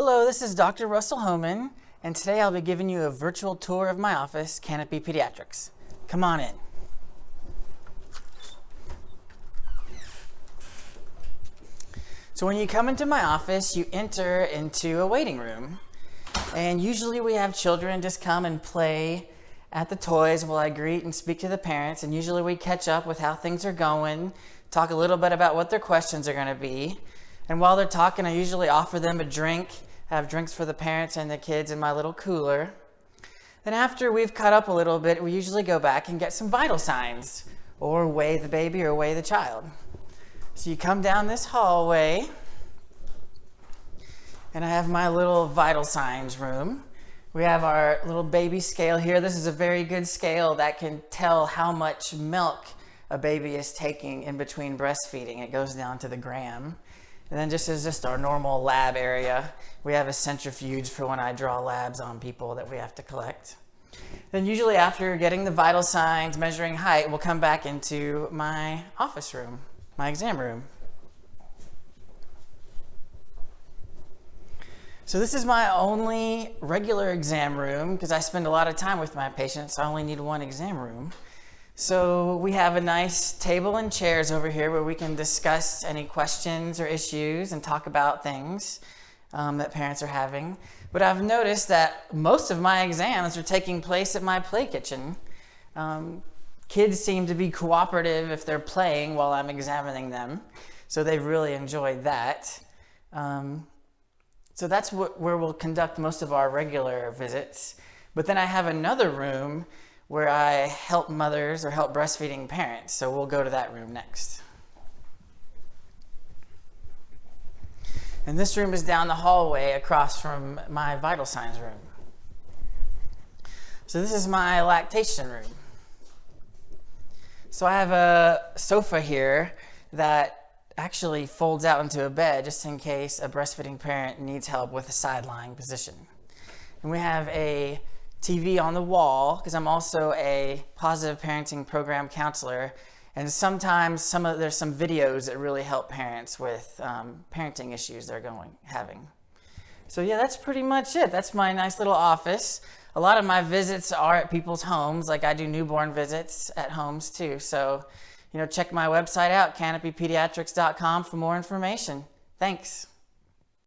Hello, this is Dr. Russell Homan, and today I'll be giving you a virtual tour of my office, Canopy Pediatrics. Come on in. So when you come into my office, you enter into a waiting room, and usually we have children just come and play at the toys while I greet and speak to the parents, and usually we catch up with how things are going, talk a little bit about what their questions are going to be. And while they're talking, I usually offer them a drink, have drinks for the parents and the kids in my little cooler. Then after we've caught up a little bit, we usually go back and get some vital signs, or weigh the baby or weigh the child. So you come down this hallway, and I have my little vital signs room. We have our little baby scale here. This is a very good scale that can tell how much milk a baby is taking in between breastfeeding. It goes down to the gram. And then just our normal lab area, we have a centrifuge for when I draw labs on people that we have to collect. Then usually after getting the vital signs, measuring height, we'll come back into my office room, my exam room. So this is my only regular exam room because I spend a lot of time with my patients, so I only need one exam room. So we have a nice table and chairs over here where we can discuss any questions or issues and talk about things that parents are having. But I've noticed that most of my exams are taking place at my play kitchen. Kids seem to be cooperative if they're playing while I'm examining them. So they've really enjoyed that. So that's where we'll conduct most of our regular visits. But then I have another room where I help mothers or help breastfeeding parents. So we'll go to that room next. And this room is down the hallway across from my vital signs room. So this is my lactation room. So I have a sofa here that actually folds out into a bed just in case a breastfeeding parent needs help with a side lying position. And we have a TV on the wall because I'm also a positive parenting program counselor, and sometimes there's some videos that really help parents with parenting issues they're having. So yeah, that's pretty much it. That's my nice little office. A lot of my visits are at people's homes, like I do newborn visits at homes too. So check my website out, canopypediatrics.com, for more information. Thanks.